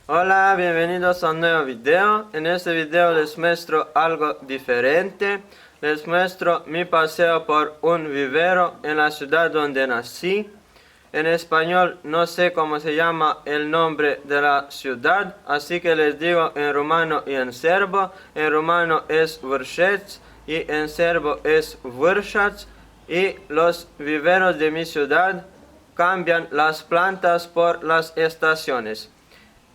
Hola, bienvenidos a un nuevo video. En este video les muestro algo diferente. Les muestro mi paseo por un vivero en la ciudad donde nací. En español no sé cómo se llama el nombre de la ciudad, así que les digo en rumano y en serbo. En rumano es Vršac y en serbo es Vršac. Y los viveros de mi ciudad cambian las plantas por las estaciones.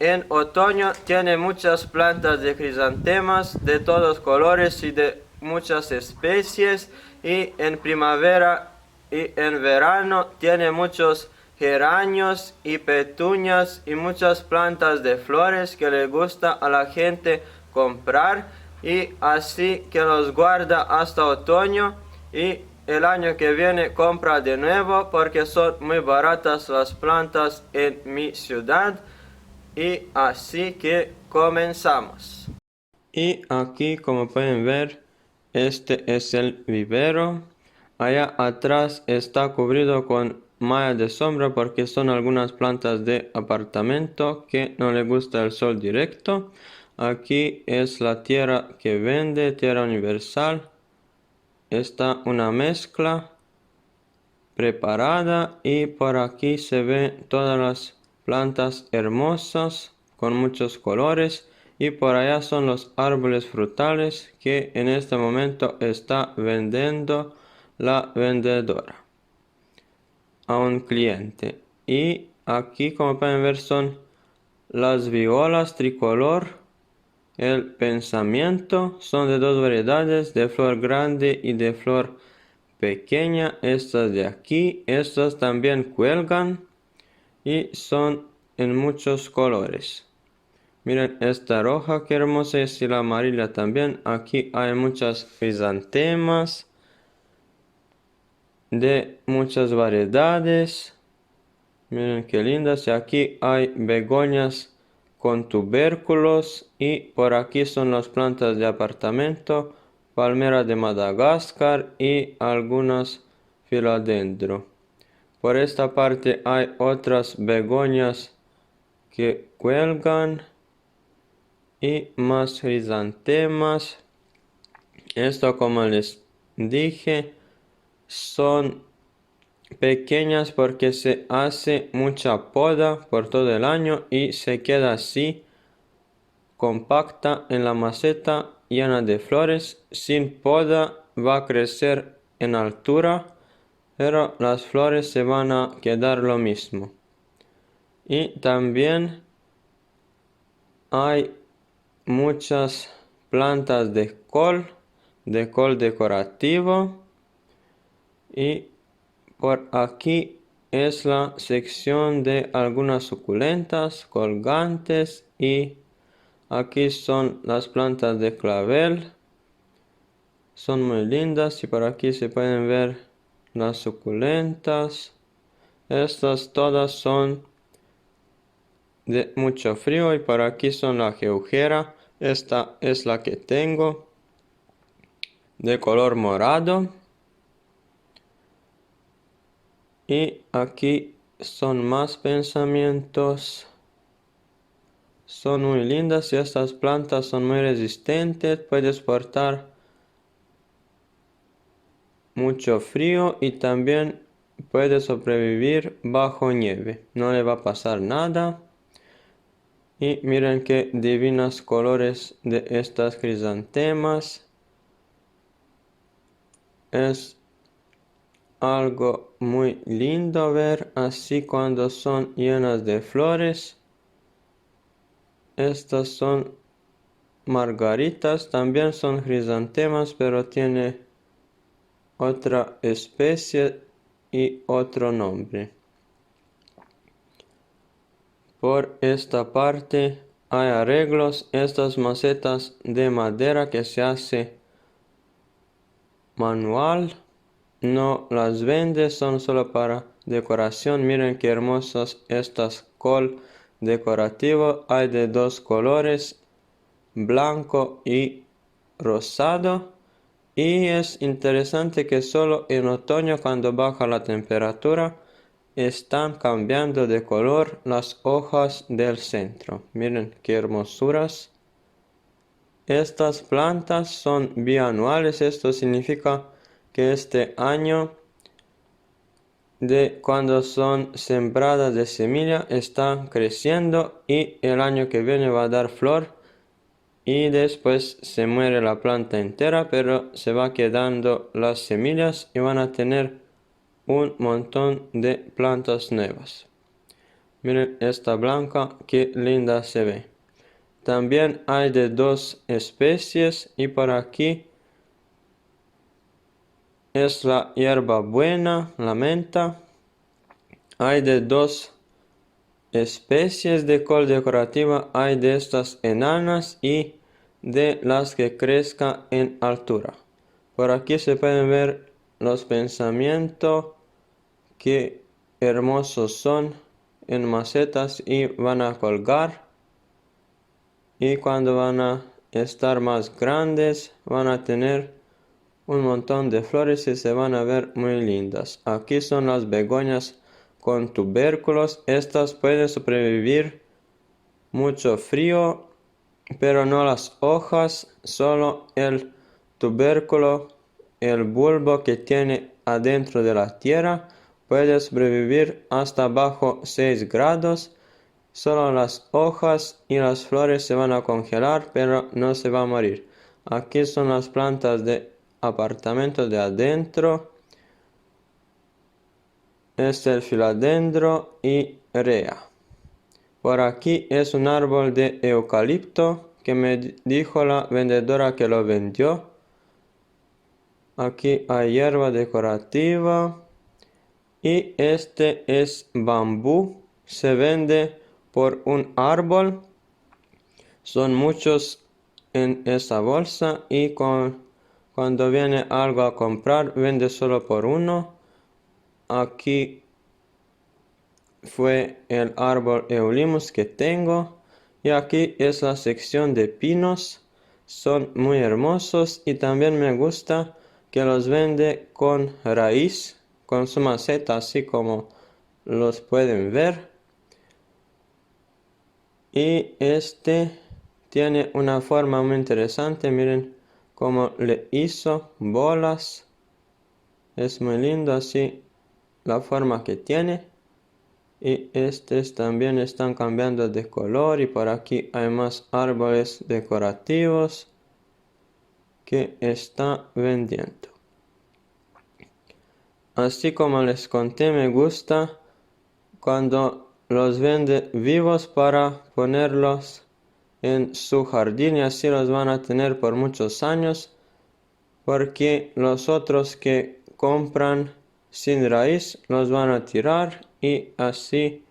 En otoño tiene muchas plantas de crisantemas de todos colores y de muchas especies, y en primavera y en verano tiene muchos geranios y petunias y muchas plantas de flores que le gusta a la gente comprar, y así que los guarda hasta otoño, y el año que viene compra de nuevo porque son muy baratas las plantas en mi ciudad. Y así que comenzamos. Y aquí, como pueden ver, este es el vivero. Allá atrás está cubrido con malla de sombra porque son algunas plantas de apartamento que no le gusta el sol directo. Aquí es la tierra que vende, tierra universal. Está una mezcla preparada, y por aquí se ven todas las plantas hermosas con muchos colores, y por allá son los árboles frutales que en este momento está vendiendo la vendedora a un cliente. Y aquí, como pueden ver, son las violas tricolor, el pensamiento. Son de dos variedades, de flor grande y de flor pequeña. Estas de aquí, estas también cuelgan y son en muchos colores. Miren esta roja, que hermosa es, y la amarilla también. Aquí hay muchas crisantemas de muchas variedades. Miren qué lindas. Y aquí hay begonias con tubérculos, y por aquí son las plantas de apartamento, palmera de Madagascar y algunas filadendro. Por esta parte hay otras begonias que cuelgan y más crisantemas. Esto, como les dije, son pequeñas porque se hace mucha poda por todo el año y se queda así compacta en la maceta llena de flores. Sin poda va a crecer en altura, pero las flores se van a quedar lo mismo. Y también hay muchas plantas de col decorativo, y por aquí es la sección de algunas suculentas colgantes, y aquí son las plantas de clavel. Son muy lindas, y por aquí se pueden ver las suculentas. Estas todas son de mucho frío, y por aquí son la geujera. Esta es la que tengo, de color morado. Y aquí son más pensamientos. Son muy lindas, y estas plantas son muy resistentes. Puede soportar mucho frío y también puede sobrevivir bajo nieve. No le va a pasar nada. Y miren qué divinos colores de estas crisantemas. Es algo muy lindo ver así cuando son llenas de flores. Estas son margaritas, también son crisantemas, pero tiene otra especie y otro nombre. Por esta parte hay arreglos. Estas macetas de madera que se hace manual, no las vende, son solo para decoración. Miren qué hermosas estas col decorativo. Hay de dos colores, blanco y rosado. Y es interesante que solo en otoño, cuando baja la temperatura, están cambiando de color las hojas del centro. Miren qué hermosuras. Estas plantas son bianuales. Esto significa que este año, cuando son sembradas de semilla, están creciendo y el año que viene va a dar flor y después se muere la planta entera, pero se va quedando las semillas y van a tener un montón de plantas nuevas. Miren esta blanca, qué linda se ve. También hay de dos especies y por aquí es la hierba buena, la menta. Hay de dos especies de col decorativa, hay de estas enanas y de las que crezcan en altura. Por aquí se pueden ver los pensamientos, qué hermosos son en macetas y van a colgar. Y cuando van a estar más grandes, van a tener un montón de flores y se van a ver muy lindas. Aquí son las begonias con tubérculos. Estas pueden sobrevivir mucho frío, pero no las hojas, solo el tubérculo, el bulbo que tiene adentro de la tierra, puede sobrevivir hasta bajo 6 grados. Solo las hojas y las flores se van a congelar, pero no se va a morir. Aquí son las plantas de apartamento de adentro. Es el filadendro y rea. Por aquí es un árbol de eucalipto que me dijo la vendedora que lo vendió. Aquí hay hierba decorativa. Y este es bambú. Se vende por un árbol. Son muchos en esa bolsa y cuando viene algo a comprar vende solo por uno. Aquí fue el árbol Eulimus que tengo y aquí es la sección de pinos. Son muy hermosos y también me gusta que los vende con raíz, con su maceta, así como los pueden ver. Y este tiene una forma muy interesante, miren cómo le hizo bolas. Es muy lindo así la forma que tiene. Y estos también están cambiando de color y por aquí hay más árboles decorativos que está vendiendo. Así como les conté, me gusta cuando los vende vivos para ponerlos en su jardín y así los van a tener por muchos años, porque los otros que compran sin raíz los van a tirar y así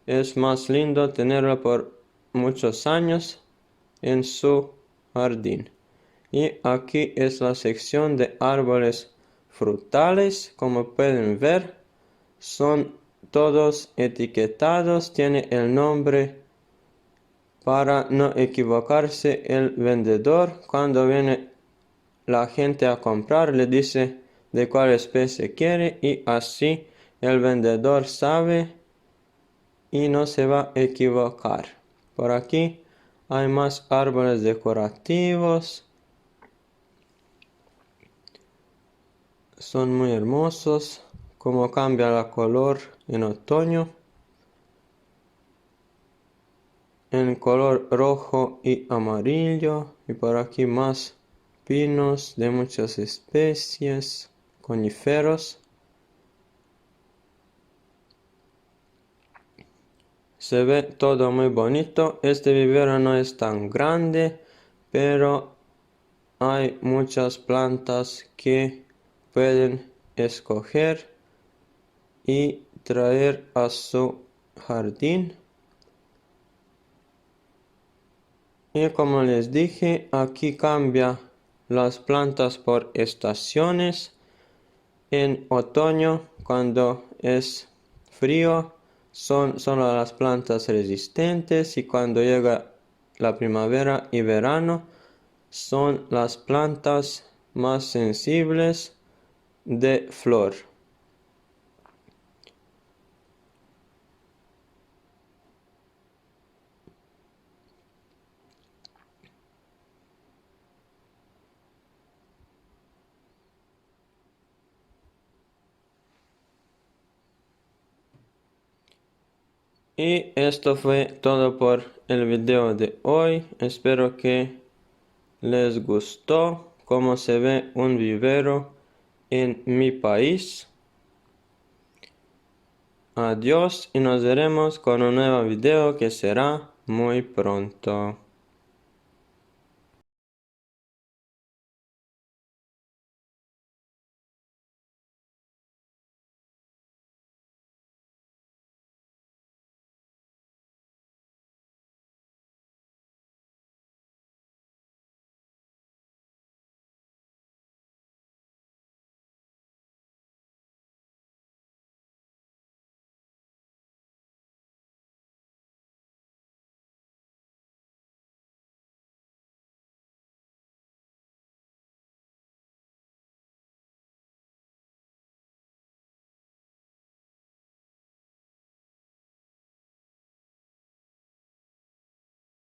es más lindo tenerlo por muchos años en su jardín. Y aquí es la sección de árboles frutales. Como pueden ver, son todos etiquetados, tiene el nombre para no equivocarse el vendedor. Cuando viene la gente a comprar, le dice de cuál especie quiere y así el vendedor sabe y no se va a equivocar. Por aquí hay más árboles decorativos. Son muy hermosos. Como cambia la color en otoño. En color rojo y amarillo. Y por aquí más pinos de muchas especies. Coníferos. Se ve todo muy bonito. Este vivero no es tan grande, pero hay muchas plantas que pueden escoger y traer a su jardín. Y como les dije, aquí cambia las plantas por estaciones. En otoño, cuando es frío, son solo las plantas resistentes y cuando llega la primavera y verano, son las plantas más sensibles de flor. Y esto fue todo por el video de hoy. Espero que les gustó cómo se ve un vivero en mi país. Adiós y nos veremos con un nuevo video que será muy pronto.